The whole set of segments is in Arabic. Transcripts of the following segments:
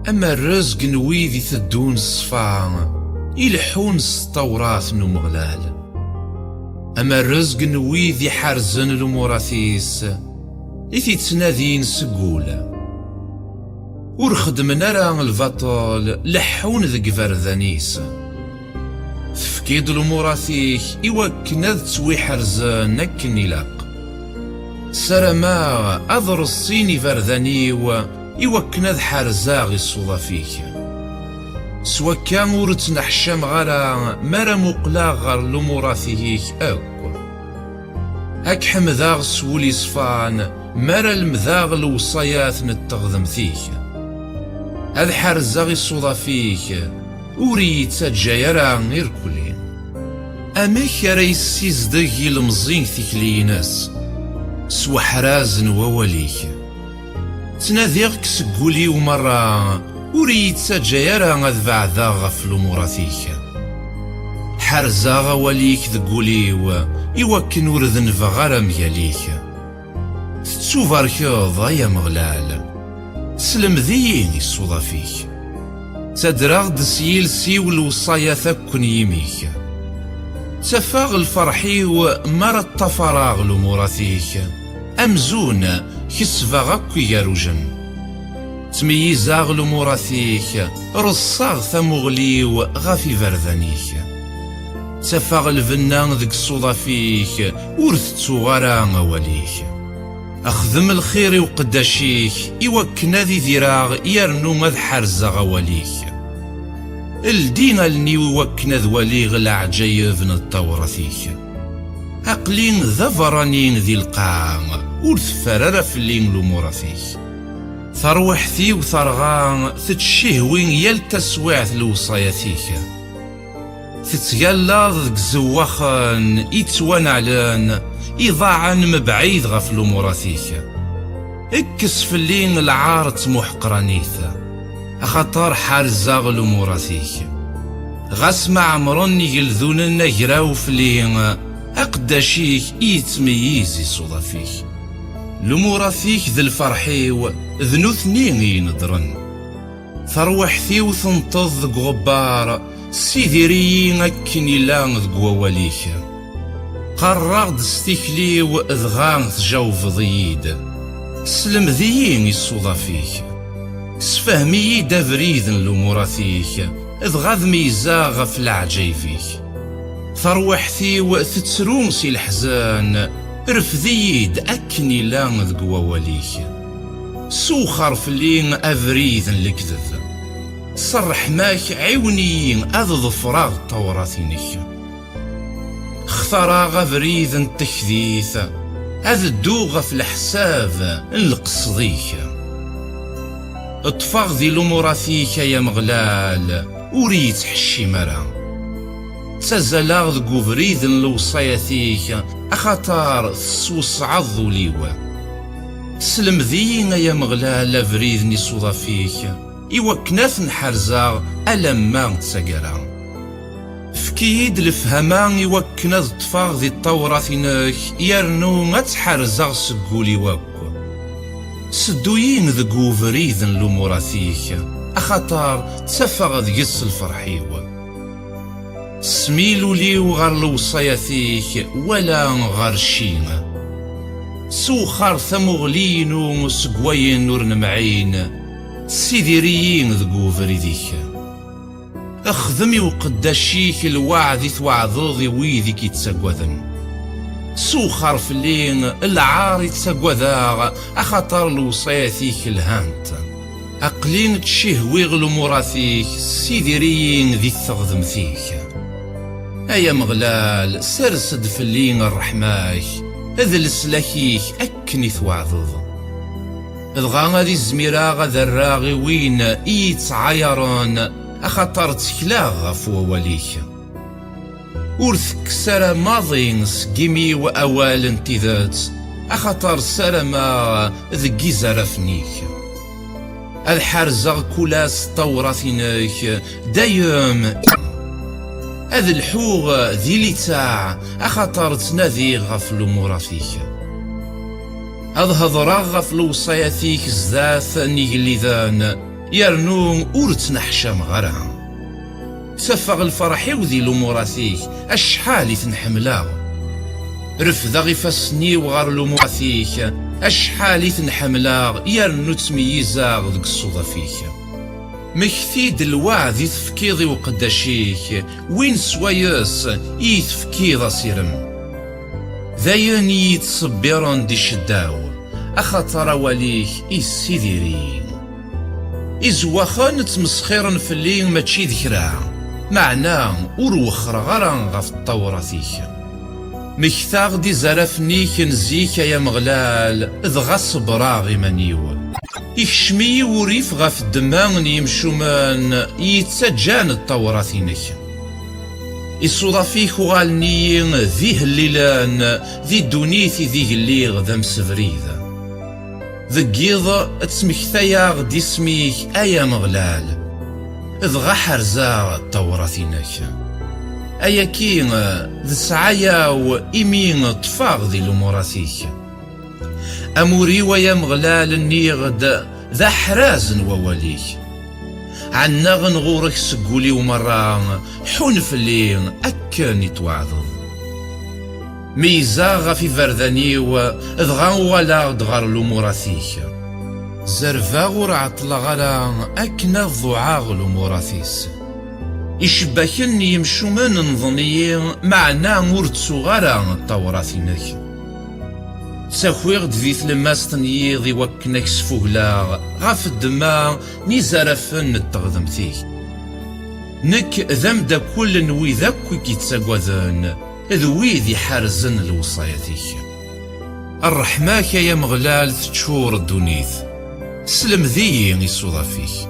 أما الرزق نويذ يثدون الصفا يلحون التوراة نمغلال. أما الرزق نويذ يحرزن الموراثيس إثي تنادين سقولا. ورخدمنا راه البطل لحون ذك فردانيس. تفكيد الموراثيك إوكنا تسوي حرزان نكن يلاق. سرما أضر الصيني فردانيو إوكنا ذ حرزاغ الصوضا فيك. سوا كان ورتنا حشام غالا مرا مقلا غار الموراثيك أكو. هاك حمذاغ سولي صفان مرا المذاغ الوصايات نتغذم فيك. هذا حرزاغ الصوضا فيك وريت تجايرا غير كلين. أميك ريس سيزدغي المزين ثيكليناس سوا حرازن وواليك. تناديغك سقولي ومرة وريت تجايرا غذ بعدا غف الموراثيك. حرزاغ وليك ذقوليو إوكن ورذن فغارا مياليك. تتسوفاركيض يا مغلال سلم ذيني الصوضا فيك. تدراغ دسيل سيول وصايا ثكن يميك. تفاغ الفرحي مرة التفراغ لموراثيك. أمزون كسفاغك ياروجن. تميزاغ لموراثيك رصاغ ثمغليو غافي فردانيك. تفاغ الفنان ذك الصوضا فيك ورثتو غارا غواليك. أخذم الخير وقداشيك إوكنا ذي ذراغ يرنو مذ حرزا غواليك. الدين الني وكنا ذواليغ العجايب نتورثيك. أقلين ذفرانين ذي القاع ورثفرر فلين لموراثيك. ثروحثي وثرغان تتشهوين يال تسويعث لوصاياثيك. تتيالاض ذك زواخان يتوان علان إضاعا مبعيد غف لموراثيك. اكس فلين العارت محقرانيثا أخطار حارزاغ لموراثيك. غاسمع عمرن يلذون نجراو فلين أقداشيك يتميزي صوضا فيك. لموراثيك ذي الفرحيو ذنو ثنين يندرن. ثروحثي وثنطض ذك غبار سيديريين أكن يلان ذك وواليك. قرغد ستيكلي وإذغان تجاوف ضيد. سلم ذيين الصوضا فيك. سفهمي دافريذن لموراثيك إذغاذ ميزاغ في العجاي فيك. ثروحثي وتتسرومسي الحزان رفذيد أكني لان ذك وواليك. سوخر فلين أفريذن الكذب. صرح ماك عيونيين أذ فراغ طوراثينيك. اختراغ فريذ التكذيث هذا الدوغ في الحساب القصديك. اطفاغ ذي لموراثيك يا مغلال وريت حشي مرا. تزلاغ ذقو فريذ الوصاياثيك أخطار ثسوس عضو ليوا. سلم ذيين يا مغلال فريذني صوضا فيك إوكناث نحرزاغ ألما تسقرا. فكيد الفهمان يوكنا طفاغ ذي التوراثينك يرنو ما تحرزاغ سقولي واكو. سدوين ذقو فريذن لموراثيك أخطار تسفغ ذيس الفرحيوة. سميلو ليو غار لوصاياثيك ولا غار شينا. سوخار ثمغلينو سقوين نور نمعين سيديريين ذقو فريديك. أخذمي وقداشيك الوعد توعظوضي ويذيك يتسقوذن. سوخر فلين العار يتسقوذاغ أخطر لوصاياثيك الهانت. أقلين تشهويغ لموراثيك سيديريين ذي الثغذم فيك. أيا مغلال سرسد فلين الرحماك اذل سلاكيك أكني توعظوض. إذغا غادي الزميرا ذراغي وين يتعايرون أخطر تكلاغ فواليك. ورثك سرى ماضي سقيمي وأوال انتذات أخطر سرما ذكي زرفنيك. الحرزة كلاس طورثينيك دايم هذا الحوغ ذي لتاع أخطر تنادي غفلو مرافيك. هذا هضرا غفلو صياثيك زداث نيجليذان يرنو ورتنحشم غرا سفغ الفرح وذي لموراتيك أشحال تنحملا رفض غفاسني وغار لموراتيك أشحال تنحملا يرنو تميزا ذك الصوضة فيك مكثيد الوعد يتفكيضي وقداشيك وين سوايس يتفكيض سيرم ذاين يتصبرون دي شداو أخطر وليك السيديرين إزواخان تمسخيرن في الليل ماشي ذكرا معناه وروخر غران غف الطوراتيك مكثاغ دي زرفني كنزيك يا مغلال ذغا صبراغي منيو يكشمي وريف غف الدمان يمشومان يتسجان الطوراتينك الصودا فيك وغالني ذي الليلان ذي دونيثي ذي الليغ ذا مسفريذا ذقيض تسمكثيا غدي سميك ايا مغلال ذغا حرزا الطوراتينك ايا كين ذي سعايا وإمين طفاغ ذي لموراتيك أموري ويا مغلال النيغد ذا حراز ووليك عنا غنغورك سقولي ومرا حون في الليل أكن يتوعظض ميزاغ في فرداني وذغا ولا دغار لموراتيك زرفا غرعت لغلا أكن الضعاغ لموراتيس يشبكن يمشو من نظني معنا مرتسو غرا الطوراتينك ساكويغ دفيت لماستن يضي وكنك سفوغلا غاف الدماء نزارفن التغذمتيك نك ذم دا كل نوي ذاك كيتساقوذن ذوي ذي حارزن الوصايتيك الرحماك يا مغلال تشور الدونيث سلم ذي يصوضا فيك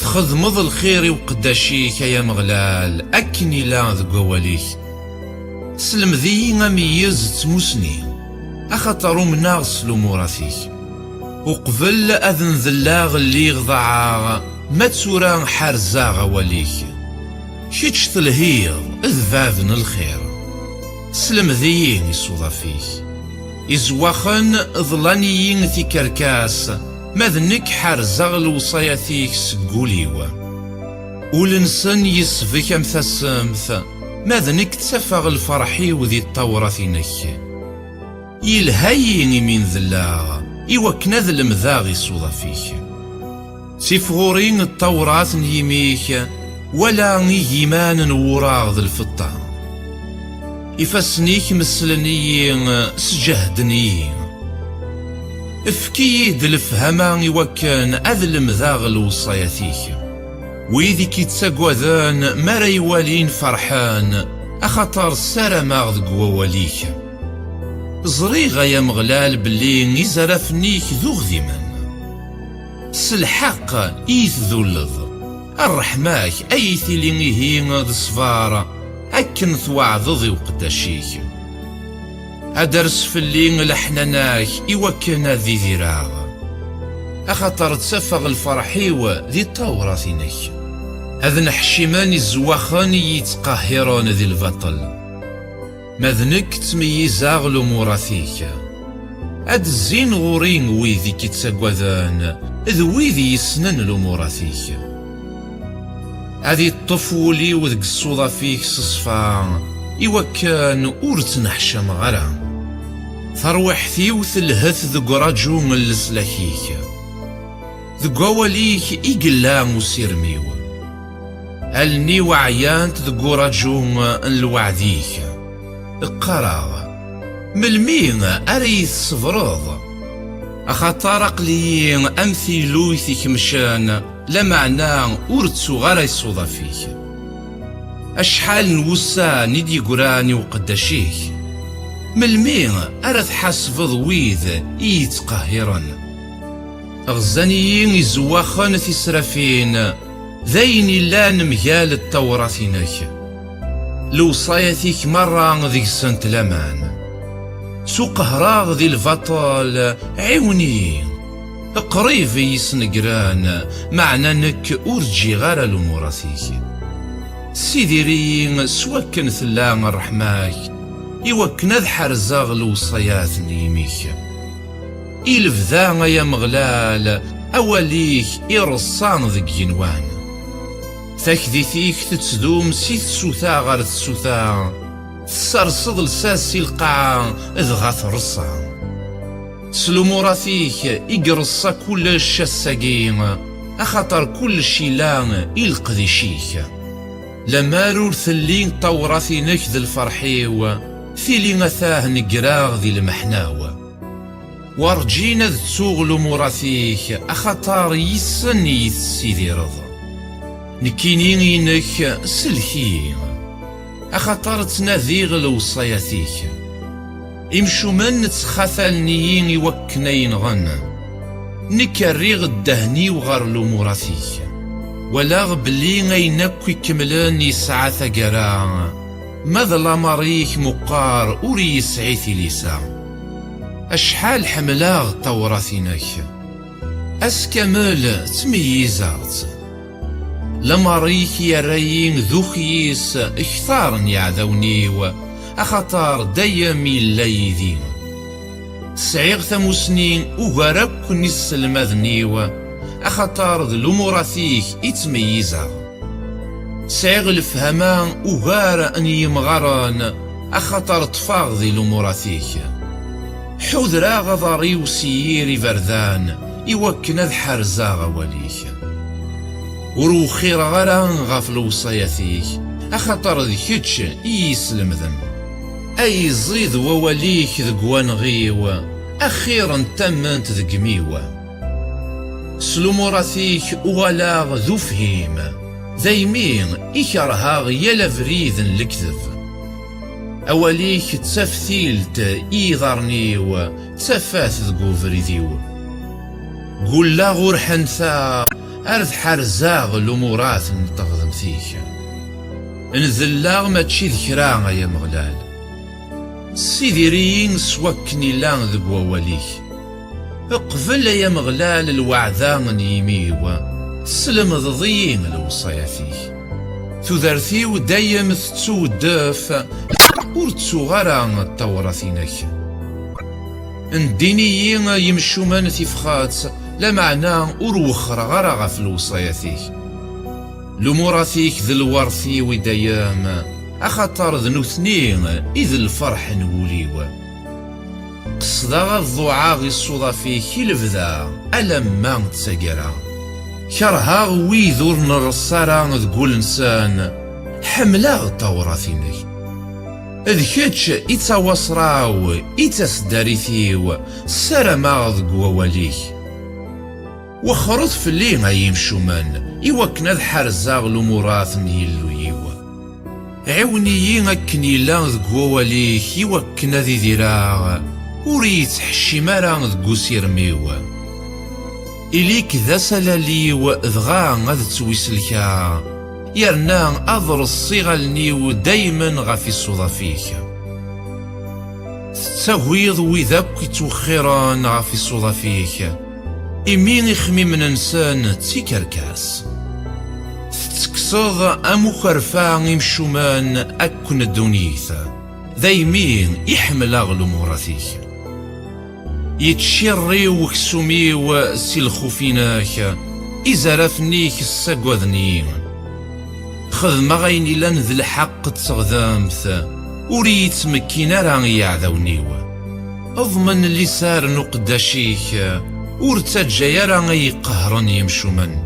تخدمض الخير وقداشيك يا مغلال أكني لا ذقواليك سلم ذي ميز تموسني أخطر منا غسلو موراتيك وقبل أذن ذلاغ اللي غضعا ما تسوران حارزا غواليك شيتش تلهيض اذفاذن الخير سلم ذيين يصوضا فيك إزواخن ظلانيين في كركاس ماذنك حارزا الوصاياتيك سقوليوا ولنسن يسفك امثاسمث ماذنك تسفغ الفرحي وذي الطوراتينك يلهيني من ذلا يوكنا ذا المذاغي صوضا فيك سيفغورين الطورات يميك ولا يمان وراغ الفطة يفسنيك مسلنيين سجهدنيين افكيد الفهمان يوكن اذ المذاغ الوصاياتيك ويذي كيتساقوذان مرا يوالين فرحان أخطر سارماغ ذق وواليك زريغا يا مغلال بلي يزرفنيك ذو غذيمن سلحق إيث ذو اللظ الرحماك أيثي لنهين ذا صفارة أكن ثوعظضي وقداشيك أدرس في اللين لحنناك يوكنا ذي ذراغ أخطر تسفغ الفرحيوة ذي طوراتينك أذن حشيمان الزواخان يتقاهرون ذي البطل ماذنك تميزاغ لموراتيك أد الزين غورين ويذي كيتساقوذان ذ ويذي يسنن لموراتيك هذي الطفولي وذك الصوضة فيك صصفا إوكان ورتنحشم غرا ثروحثي وثلهث ذق رجو من لسلاكيك ذق أوليك إقلا مسيرميو ألني وعيانت ذق رجو الوعديك القراغ ملمين أريث صفرض أخطار قليين أمثيلويثك مشان لمعنى أورتسو غرا يصوضا فيك أشحال نوسا ندي قراني وقداشيك ملمين أرث حسفض ويذ يتقهرن أغزانيين يزواخن في سرافين ذين لا نمجال التوراتينك لوصايتك مرة ذيك سنت لمان سوق هراغ ذي الفطل عيوني قريب يسنقران معنى نك أرجي غير لموراتيك سيديرين سوكن ثلان الرحماك يوكن ذ حرزاغ الوصايات نيميك إلفذا يا مغلال أوليك إرصان ذك ينوان. تكذيثيك تتدوم سي تسوثا غير تسوثا، تسرصد لساسي القاع إذغا ترصا. سلوموراتيك إقرصا كلش الساقين، أخطر كل شيلان إلقذي شيك. لما رور ثلين طوراتينك ذي الفرحيو، ثيلين أثاه نقراغ ذي المحناوة. ورجينا ذي تسوغلو موراتيك، أخطر يسن يتسيدي رضا. نكينينك سلكين، أخطر تناذيغ لوصاياتيك. إمشو من تخاثلنيين يوكنين غن، نكريغ الدهني وغرلو موراتيك. ولا غبلي غينك يكملن يسعى ثقرا، ماذا مريك مقار وري يسعيثي ليسا. أشحال حملاغ طوراتينك، أسكمل تمييزات. لمريك يا رايين ذو خيس اكثار يعذونيو، أخطار دايمي الليذين. سعيغ ثموسنين وغرق نس المذنيو، أخطار ذو موراتيك يتميزا. سعيغ الفهمان وغار أن يمغران، أخطر طفاغ ذو موراتيك. حذرا غضاري وسييري فردان، يوكنا الحرزا غواليك. ورو خير غران غافل وصاياتيك، أخطر ذكتش يسلم ذن. أي زيد وواليك ذقوان غيوة، أخيرا تمنت ذقميوة. سلوموراتيك وغلاغ ذو فهيم، ذايمين إكرهاغ يلا فريد الكذب. أوليك تسفثيلت إيضارنيو، تسفات ذقو فريديو. قول لا غور حنثا، أرث حرزاغ الأمورات نتغضم فيك. نذلاغ ما تشي ذكراغ يا مغلال. سيديرين سوكني لان ذق وواليك. اقفل يا مغلال الوعذان يميوة، سلم ضضيين الوصاياتيك. تذرثيو دايم تتسو الداف، ورتسو غرا الطوراتينك. ندينيين يمشو من تفخات، لا معنى أروخر غرا غفل وصاياتيك. لموراتيك ذي الورثي ودايام، أخطر ذنو اثنين إذ الفرح نوليوه. قصدا الضعاغ الصودا فيك الفذا ألما تسقرا. كرها ويذور نرصارا ذقول إنسان، حملا طوراتينك. إذ كتش إتا وصراو إتا سداريثيو، سرما ذقوا وليك. وخرط في اللي غيمشو من، يوكنا ذ حرزاغ الأمورات نيلو يوا. عونيين أكني لا ذقوا وليك، يوكنا ذي ذراغ، وريت حشي مرا ذقو سيرميوا. إليك ذا سلاليو ذغا غذ تويسلكا، يرنا أضر الصيغلنيو دايما غافي الصودا فيك. تتهويض وذاك توخيران غافي الصودا فيك. إمين يخمي من إنسان تيكركاس. تتكسض أمو خرفا يمشومان أكن الدنيثة، ذايمين يحمل أغلو موراتيك. يتشري وكسومي وسي الخوفيناك، إذا رافنيك الساقوذنين. خذ مغيني لان ذي الحق تغذامث، وريت مكينا راه يعذونيوه. اضمن اللي سار نقداشيك، ورتجا راه يقهرن يمشو من.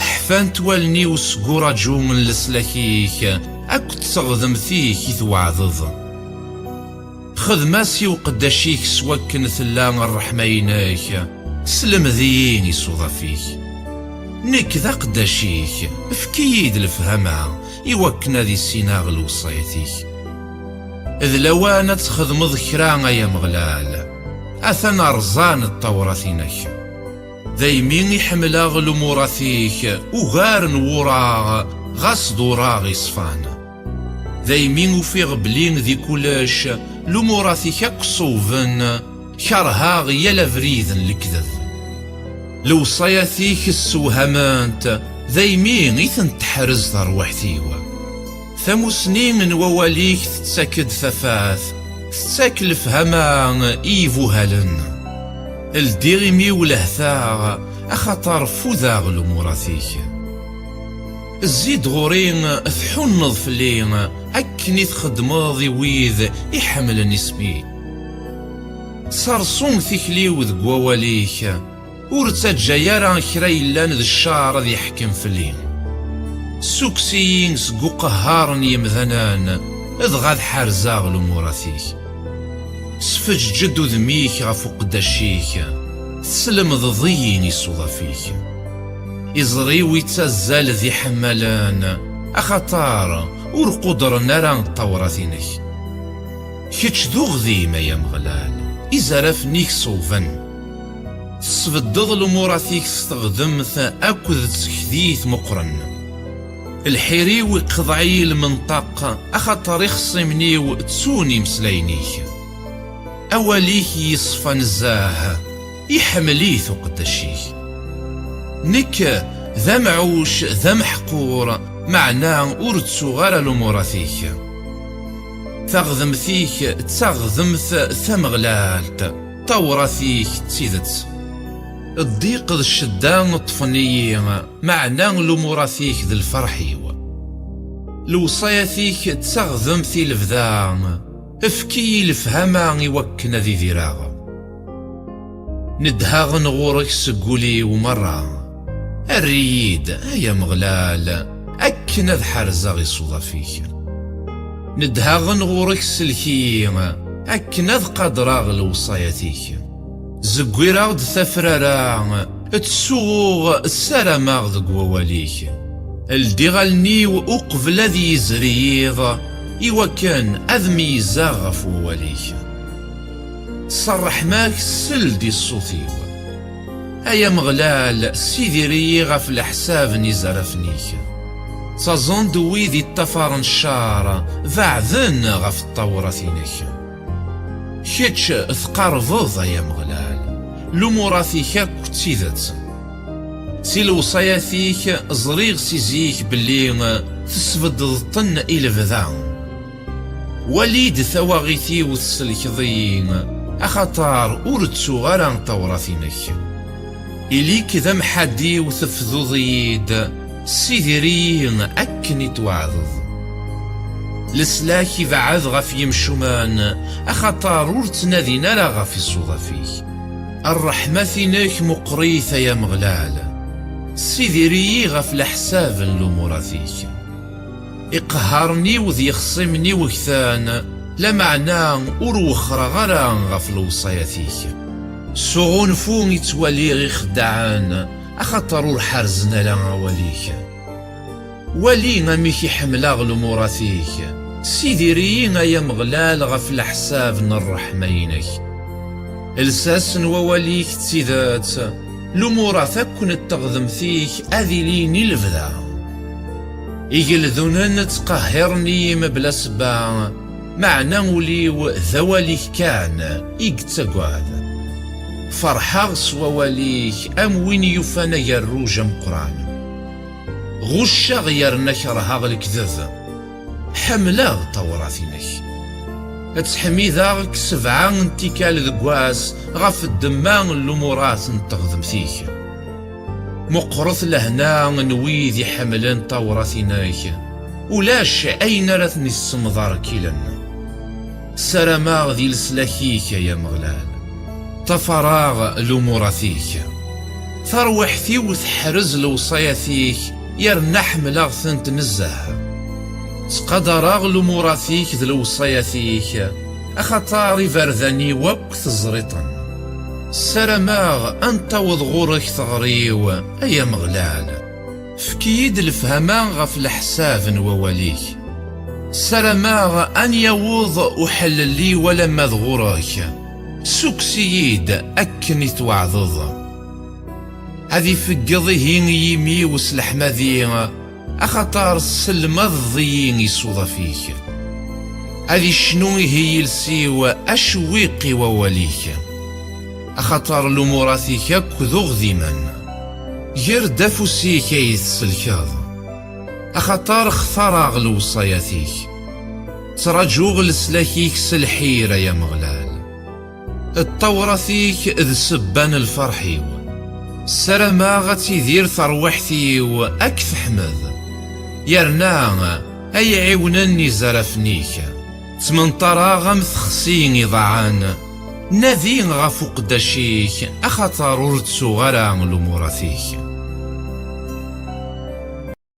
حفان توالني وسقورا جو من لسلاكيك، أكو تغذم فيك يتوعظظ. خذ ماسي وقداشيك سواكن ثلا الرحميناك، سلم ذيين يصوضا فيك. نيك ذا قداشيك فكيد الفهمة، يوكنا ذي السيناغ الوصايتيك. إذ لوانا تخدم ذكرا يا مغلال، أثنى رزان الطوراتينك. ذايمين يحمل أغلو موراتيك، وغار نوراغ غاس دوراغ يصفان. ذايمين وفيغ بلين ذي كلاش، لموراتيك أكصوفن، كرهاغ يلا فريذن الكذب. لوصاياتيك السوهمانت، ذايمين إثن تحرز ضروحتيوه. ثموسنين وواليك تتساكد ثفاث، تتساكل فهما إيفو هالن. الديغمي ولهثاغ، أخطر فذاغ لموراتيك. زيد غورين تحنض فلي أكني تخدمض ويذ يحمل نسبي. صرصوم ثكلي وذ قواليك ورتجا يرى كريلان ذي الشعر ذي يحكم فلي. سوكسيين سقو قهارن يمذنان إذ غاد حرزاغ لموراتيك. سفج جدو ذميك غفوق داشيك تسلم ضيين يصوضا فيك. إزري ويتزال ذي حملان أخطار ورقدر نرى طوراتينك. كتش ذو غذيمة يا مغلال إزرافنيك صوفن. تصفدض لموراتيك استخدمت أكد تكذيث مقرن. الحيري وقضعي المنطقة أخطر يخصمني وتسوني مسلاينيك. أوليك يصفى نزاه يحمليث قداشيك. نك ذا معوش ذا محقور معناه أرتسو غير لموراتيك. تغذم فيك تغذمث ثمغلالت طوراتيك تيدت. الضيق ذا الشدان الطفنية معناه لموراتيك ذا الفرحيو. الوصاياتيك تغذم في الفذان افكي الفهمان يوكنا ذي ذراغ. ندهاغ نغورك سقولي ومرة الريد يا مغلال أكنا ذ حرزاغي صوضا فيك. ندهاغ نغورك سلكي أكنا ذ قدراغ الوصاياتيك. زقويراغ د ثفرارا تسوغ السلاماغ ذ قواليك. الدغالني وأقبل ذي يزريض إوكان أذمي زاغ فواليك. صرح ماك سلدي الصوتيو أيا مغلال سيدي ريغا في الحساب نزرفنيك. تظن دوي ذي التفارن شارة ذعذن غف الطوراتينك. كتش ثقارفض يا مغلال لموراتيك كتيدت. سي الوصاياتيك زريغ سيزيك باللي تسفد الطن إلى فذان. وليد ثواغيتي وتسلكضين أخطار أرتسو غران طوراتينك. إليك ذا محدي وتفذو ضيد سيديرين أكني توعظظ. لسلاكي بعض غف يمشومان أخطار أرتنادي نرى غف الصوضة فيه. الرحمة فينك مقريثة يا مغلال سيديري غف الحساب لموراتيك. إقهارني وذي يخصمني وكثان لمعنى أروخر غران غف الوصاياتيك. سغون فون يتولي غي خدعان أخطر الحرزنا لغواليك. ولي غميك يحملاغ لموراتيك سيديريين يا مغلال غف الحساب الرحمينك. الساس ووليك تسيدات لموراتك كنت تغذم فيك أذيليني الفذا. إيقلذونن تقهرني مبلا سبا معنى وليو ذواليك كان إيقتقواد. فرحاغ سواليك أم وين يفانا يروج مقران. غشا غير نكرها الكذب حملاغ طوراتينك. تحمي ذاك سبعة انتكال ذقواس غف الدمان اللمورات نتغذم فيك. مقرث لهنا نويذ حملان طوراتينك ولاش أين رثني السمضار كيلنا. سرماغ ذي لسلاكيك يا مغلال تفراغ لموراتيك. ثروحتي وتحرز لوصاياتيك يرنا حملاغ ثنت نزاه. تقدراغ لموراتيك ذي لوصاياتيك أخطاري فرداني وقت زريطا. سرماغ أنت وضغورك ثغريو أيا مغلال فكيد الفهمان غف الحساب وواليك. سرماغ أن يوض أحلل لي ولا مذغورك سوكسيد أكني توعظظ. هذي فقضيه يمي وسلح مذي أخطار السلم الضيين يصوض فيك. هذي شنو هي السيوة أشويقي وواليك. أخطار لموراتيك كذو غذيمان يرد فسيك يتسلكاض. أخطار اختراغ لوصاياتيك ترجوغ لسلاكيك سلحيرة يا مغلال. الطورة فيك ذ سبان الفرحيو سرما غتيدير ثروحتي وأك تحمد يرنا أي عونني زرفنيك تمنطرا غم تخسيني ضعان نادي غفوق داشيك أخطر ورتسو غرا لموراتيك